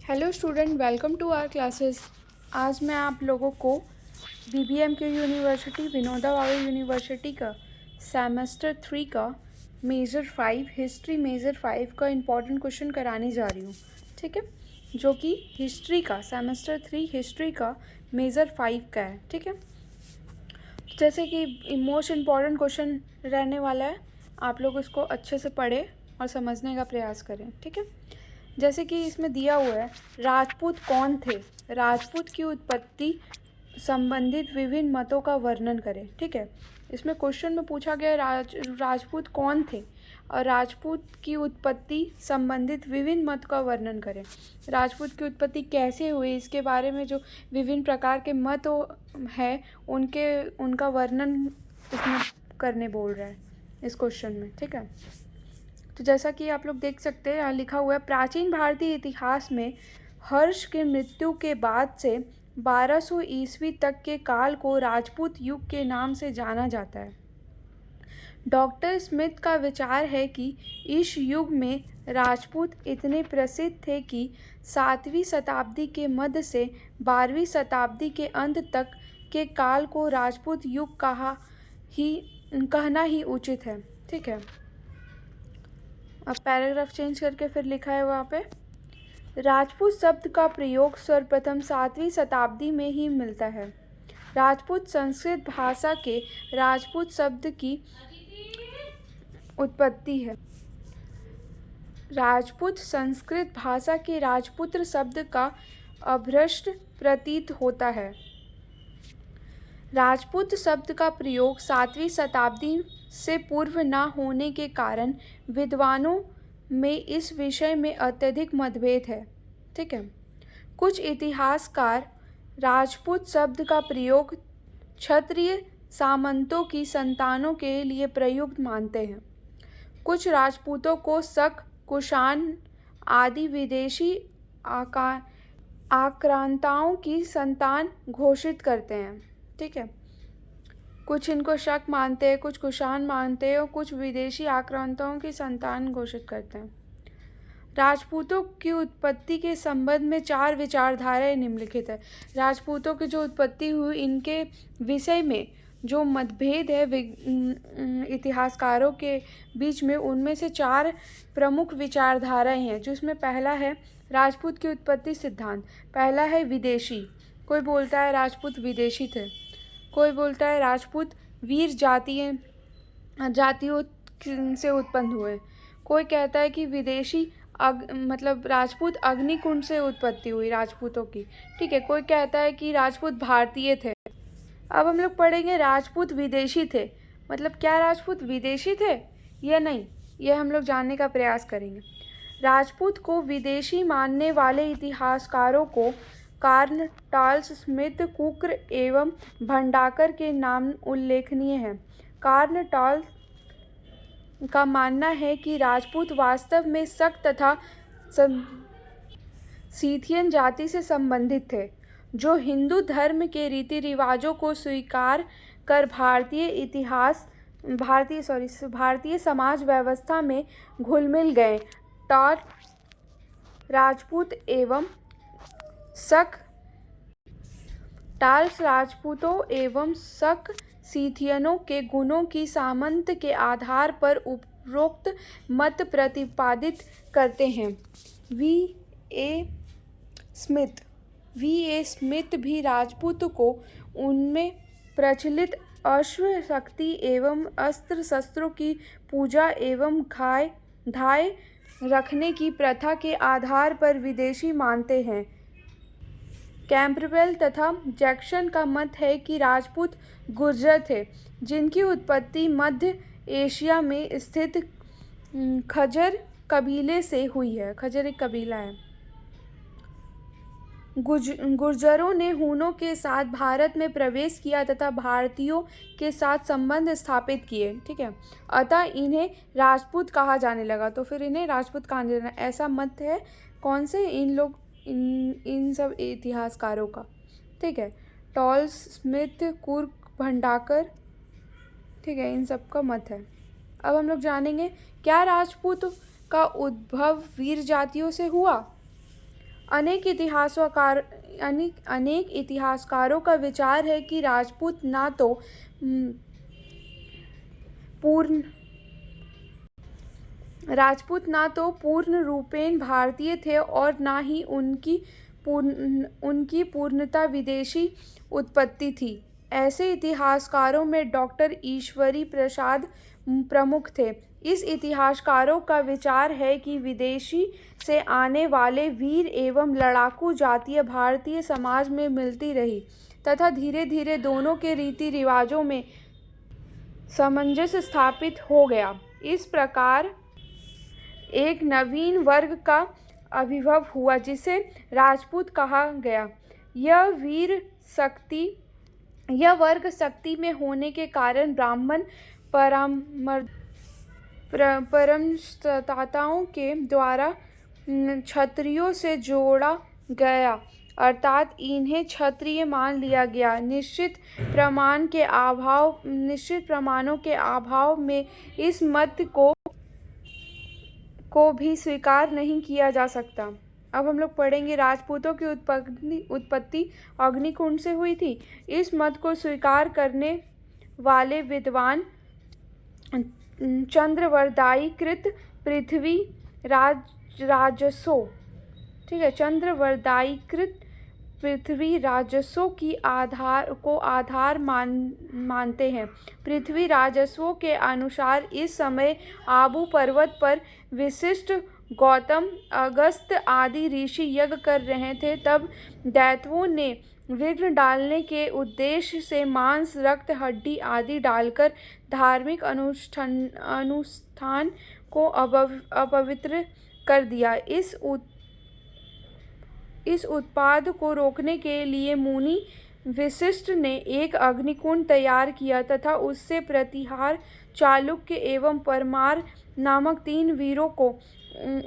Hello student, welcome to our classes. आज मैं आप लोगों को BBMQ university Vinoba Bhave university का सेमेस्टर 3 का मेजर 5 हिस्ट्री मेजर 5 का इम्पॉर्टेंट क्वेश्चन कराने जा रही हूँ। ठीक है, जो कि हिस्ट्री का सेमेस्टर 3 हिस्ट्री का मेजर 5 का है। ठीक है, जैसे कि मोस्ट इम्पॉर्टेंट क्वेश्चन रहने वाला है, आप लोग उसको अच्छे से पढ़ें और समझने का प्रयास करें। ठीक है, जैसे कि इसमें दिया हुआ है, राजपूत कौन थे, राजपूत की उत्पत्ति संबंधित विभिन्न मतों का वर्णन करें। ठीक है, इसमें क्वेश्चन में पूछा गया राजपूत कौन थे और राजपूत की उत्पत्ति संबंधित विभिन्न मत का वर्णन करें। राजपूत की उत्पत्ति कैसे हुई, इसके बारे में जो विभिन्न प्रकार के मत है उनका वर्णन इसमें करने बोल रहा है इस क्वेश्चन में। ठीक है, तो जैसा कि आप लोग देख सकते हैं, यहाँ लिखा हुआ है, प्राचीन भारतीय इतिहास में हर्ष की मृत्यु के बाद से 1200 ईस्वी तक के काल को राजपूत युग के नाम से जाना जाता है। डॉक्टर स्मिथ का विचार है कि इस युग में राजपूत इतने प्रसिद्ध थे कि 7वीं शताब्दी के मध्य से 12वीं शताब्दी के अंत तक के काल को राजपूत युग कहना ही उचित है। ठीक है, अब पैराग्राफ चेंज करके फिर लिखा है वहाँ पे, राजपूत शब्द का प्रयोग सर्वप्रथम 7वीं शताब्दी में ही मिलता है। राजपूत संस्कृत भाषा के राजपूत शब्द की उत्पत्ति है। राजपूत संस्कृत भाषा के राजपुत्र शब्द का अभ्रष्ट प्रतीत होता है। राजपूत शब्द का प्रयोग 7वीं शताब्दी से पूर्व न होने के कारण विद्वानों में इस विषय में अत्यधिक मतभेद है। ठीक है, कुछ इतिहासकार राजपूत शब्द का प्रयोग क्षत्रिय सामंतों की संतानों के लिए प्रयुक्त मानते हैं। कुछ राजपूतों को शक, कुषाण आदि विदेशी आक्रांताओं की संतान घोषित करते हैं। ठीक है, कुछ इनको शक मानते हैं, कुछ कुषाण मानते हैं और कुछ विदेशी आक्रांताओं की संतान घोषित करते हैं। राजपूतों की उत्पत्ति के संबंध में 4 विचारधाराएं निम्नलिखित है। राजपूतों की जो उत्पत्ति हुई, इनके विषय में जो मतभेद है इतिहासकारों के बीच में, उनमें से 4 प्रमुख विचारधाराएं हैं। जिसमें पहला है राजपूत की उत्पत्ति सिद्धांत। पहला है विदेशी, कोई बोलता है राजपूत विदेशी थे, कोई बोलता है राजपूत वीर जातियों से उत्पन्न हुए, कोई कहता है कि विदेशी मतलब राजपूत अग्निकुंड से उत्पत्ति हुई राजपूतों की। ठीक है, कोई कहता है कि राजपूत भारतीय थे। अब हम लोग पढ़ेंगे राजपूत विदेशी थे, मतलब क्या राजपूत विदेशी थे या नहीं, यह हम लोग जानने का प्रयास करेंगे। राजपूत को विदेशी मानने वाले इतिहासकारों को कार्न, टाल्स, स्मिथ, कुक्र एवं भंडाकर के नाम उल्लेखनीय हैं। कार्न टाल्स का मानना है कि राजपूत वास्तव में शक तथा सीथियन जाति से संबंधित थे, जो हिंदू धर्म के रीति रिवाजों को स्वीकार कर भारतीय समाज व्यवस्था में घुल-मिल गए। टाल्स राजपूतों एवं शक सीथियनों के गुणों की सामंत के आधार पर उपरोक्त मत प्रतिपादित करते हैं। वी ए स्मिथ भी राजपूत को उनमें प्रचलित अश्व शक्ति एवं अस्त्र शस्त्रों की पूजा एवं धाय रखने की प्रथा के आधार पर विदेशी मानते हैं। कैंपबेल तथा जैक्सन का मत है कि राजपूत गुर्जर थे, जिनकी उत्पत्ति मध्य एशिया में स्थित खजर कबीले से हुई है। खजर एक कबीला है। गुर्जरों ने हूनों के साथ भारत में प्रवेश किया तथा भारतीयों के साथ संबंध स्थापित किए। ठीक है, अतः इन्हें राजपूत कहा जाने लगा, तो फिर इन्हें राजपूत कहा जाना, ऐसा मत है कौन से इन सब इतिहासकारों का। ठीक है, टॉल्स, स्मिथ, कुर्क, भंडाकर, ठीक है, इन सब का मत है। अब हम लोग जानेंगे, क्या राजपूत का उद्भव वीर जातियों से हुआ? अनेक इतिहासकारों का विचार है कि राजपूत ना तो पूर्ण रूपेण भारतीय थे और ना ही उनकी पूर्णतः विदेशी उत्पत्ति थी। ऐसे इतिहासकारों में डॉक्टर ईश्वरी प्रसाद प्रमुख थे। इस इतिहासकारों का विचार है कि विदेशी से आने वाले वीर एवं लड़ाकू जातियाँ भारतीय समाज में मिलती रही तथा धीरे धीरे दोनों के रीति रिवाजों में सामंजस्य स्थापित हो गया। इस प्रकार एक नवीन वर्ग का आविर्भाव हुआ जिसे राजपूत कहा गया। यह वर्ग शक्ति में होने के कारण ब्राह्मण परम्पराओं के द्वारा क्षत्रियों से जोड़ा गया, अर्थात इन्हें क्षत्रिय मान लिया गया। निश्चित प्रमाणों के अभाव में इस मत को भी स्वीकार नहीं किया जा सकता। अब हम लोग पढ़ेंगे राजपूतों की उत्पत्ति अग्निकुंड से हुई थी। इस मत को स्वीकार करने वाले विद्वान चंद्रवरदायीकृत पृथ्वी राजसों, ठीक है, चंद्रवरदायीकृत पृथ्वी राजस्वों को आधार मानते हैं। पृथ्वी राजस्वों के अनुसार इस समय आबू पर्वत पर वशिष्ठ, गौतम, अगस्त आदि ऋषि यज्ञ कर रहे थे। तब दैत्यों ने विघ्न डालने के उद्देश्य से मांस, रक्त, हड्डी आदि डालकर धार्मिक अनुष्ठान को अपवित्र कर दिया। इस उत्पाद को रोकने के लिए मुनि वशिष्ठ ने एक अग्निकुंड तैयार किया तथा उससे प्रतिहार, चालुक्य एवं परमार नामक 3 वीरों को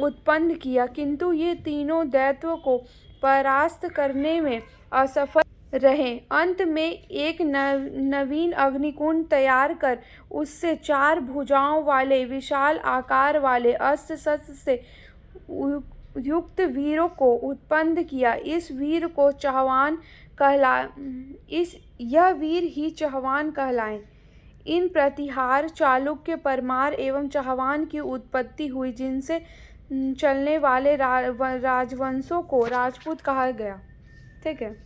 उत्पन्न किया, किंतु ये तीनों दैत्यों को परास्त करने में असफल रहे। अंत में एक नवीन अग्निकुंड तैयार कर उससे 4 भुजाओं वाले विशाल आकार वाले अस्त्र शस्त्र से युक्त वीरों को उत्पन्न किया। यह वीर ही चहवान कहलाए। इन प्रतिहार, चालुक्य, परमार एवं चहवान की उत्पत्ति हुई, जिनसे चलने वाले राजवंशों को राजपूत कहा गया। ठीक है,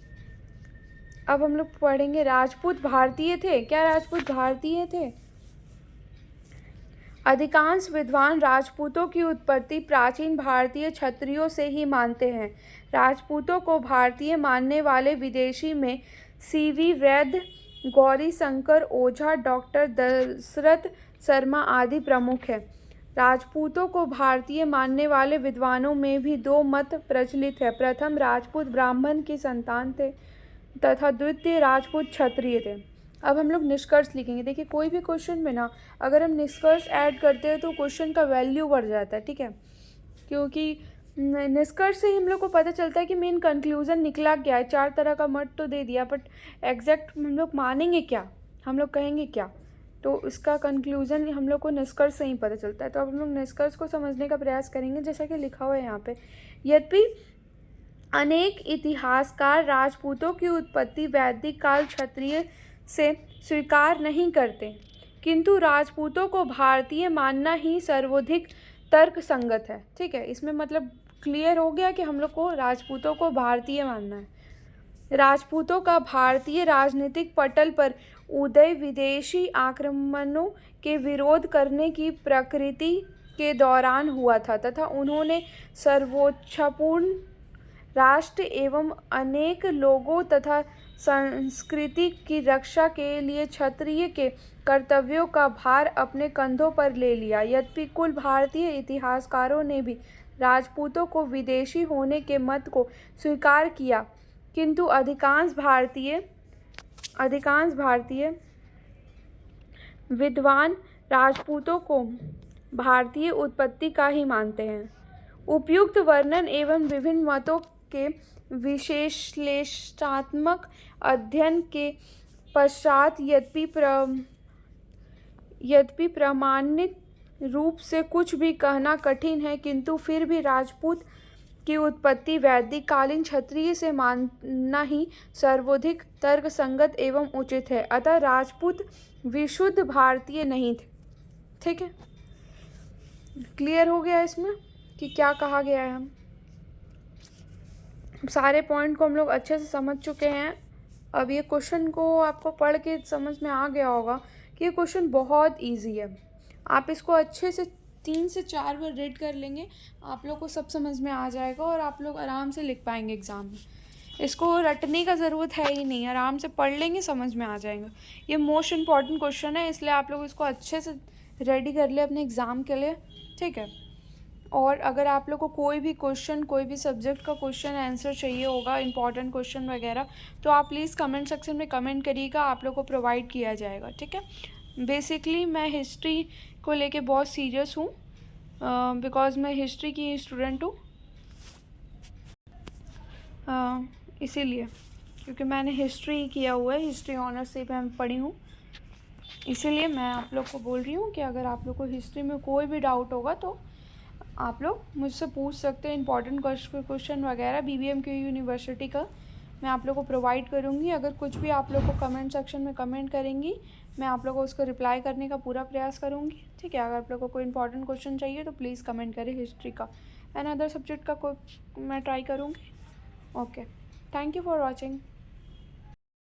अब हम लोग पढ़ेंगे राजपूत भारतीय थे। क्या राजपूत भारतीय थे? अधिकांश विद्वान राजपूतों की उत्पत्ति प्राचीन भारतीय क्षत्रियों से ही मानते हैं। राजपूतों को भारतीय मानने वाले विदेशी में सीवी वैद्य, गौरी शंकर ओझा, डॉक्टर दशरथ शर्मा आदि प्रमुख हैं। राजपूतों को भारतीय मानने वाले विद्वानों में भी 2 मत प्रचलित है। प्रथम, राजपूत ब्राह्मण की संतान थे तथा द्वितीय, राजपूत क्षत्रिय थे। अब हम लोग निष्कर्ष लिखेंगे। देखिए, कोई भी क्वेश्चन में ना अगर हम निष्कर्ष ऐड करते हैं तो क्वेश्चन का वैल्यू बढ़ जाता है। ठीक है, क्योंकि निष्कर्ष से ही हम लोग को पता चलता है कि मेन कंक्लूजन निकला क्या है। 4 तरह का मत तो दे दिया, बट एग्जैक्ट हम लोग मानेंगे क्या, हम लोग कहेंगे क्या, तो उसका कंक्लूजन हम लोग को निष्कर्ष से ही पता चलता है। तो अब हम लोग निष्कर्ष को समझने का प्रयास करेंगे, जैसा कि लिखा हुआ है यहाँ पे। यद्यपि अनेक इतिहासकार राजपूतों की उत्पत्ति वैदिक काल क्षत्रिय से स्वीकार नहीं करते, किंतु राजपूतों को भारतीय मानना ही सर्वाधिक तर्क संगत है। ठीक है, इसमें मतलब क्लियर हो गया कि हम लोग को राजपूतों को भारतीय मानना है। राजपूतों का भारतीय राजनीतिक पटल पर उदय विदेशी आक्रमणों के विरोध करने की प्रकृति के दौरान हुआ था तथा उन्होंने सर्वोच्चपूर्ण राष्ट्र एवं अनेक लोगों तथा संस्कृति की रक्षा के लिए क्षत्रिय के कर्तव्यों का भार अपने कंधों पर ले लिया। यद्यपि कुल भारतीय इतिहासकारों ने भी राजपूतों को विदेशी होने के मत को स्वीकार किया, किंतु अधिकांश भारतीय विद्वान राजपूतों को भारतीय उत्पत्ति का ही मानते हैं। उपयुक्त वर्णन एवं विभिन्न मतों के विश्लेषणात्मक अध्ययन के पश्चात यद्यपि प्रमाणित रूप से कुछ भी कहना कठिन है, किंतु फिर भी राजपूत की उत्पत्ति वैदिक कालीन क्षत्रिय से मानना ही सर्वाधिक तर्कसंगत एवं उचित है। अतः राजपूत विशुद्ध भारतीय नहीं थे। ठीक है, क्लियर हो गया इसमें कि क्या कहा गया है। हम सारे पॉइंट को हम लोग अच्छे से समझ चुके हैं। अब ये क्वेश्चन को आपको पढ़ के समझ में आ गया होगा कि ये क्वेश्चन बहुत इजी है। आप इसको अच्छे से 3 से 4 बार रीड कर लेंगे, आप लोग को सब समझ में आ जाएगा और आप लोग आराम से लिख पाएंगे एग्ज़ाम में। इसको रटने का ज़रूरत है ही नहीं, आराम से पढ़ लेंगे, समझ में आ जाएगा। ये मोस्ट इम्पॉर्टेंट क्वेश्चन है, इसलिए आप लोग इसको अच्छे से रेडी कर ले अपने एग्ज़ाम के लिए। ठीक है, और अगर आप लोग को कोई भी क्वेश्चन, कोई भी सब्जेक्ट का क्वेश्चन आंसर चाहिए होगा, इंपॉर्टेंट क्वेश्चन वगैरह, तो आप प्लीज़ कमेंट सेक्शन में कमेंट करिएगा, आप लोग को प्रोवाइड किया जाएगा। ठीक है, बेसिकली मैं हिस्ट्री को लेके बहुत सीरियस हूँ, बिकॉज मैं हिस्ट्री की स्टूडेंट हूँ, इसीलिए, क्योंकि मैंने हिस्ट्री किया हुआ है, हिस्ट्री ऑनर्स से मैं पढ़ी हूँ, इसीलिए मैं आप लोग को बोल रही हूँ कि अगर आप लोग को हिस्ट्री में कोई भी डाउट होगा तो आप लोग मुझसे पूछ सकते हैं। इंपॉर्टेंट क्वेश्चन वगैरह BBMQ यूनिवर्सिटी का मैं आप लोग को प्रोवाइड करूँगी। अगर कुछ भी आप लोग को कमेंट सेक्शन में कमेंट करेंगी, मैं आप लोग को उसको रिप्लाई करने का पूरा प्रयास करूँगी। ठीक है, अगर आप लोग को कोई इंपॉर्टेंट क्वेश्चन चाहिए तो प्लीज़ कमेंट करें। हिस्ट्री का एंड अदर सब्जेक्ट का कोई मैं ट्राई करूँगी। Okay, thank you for watching.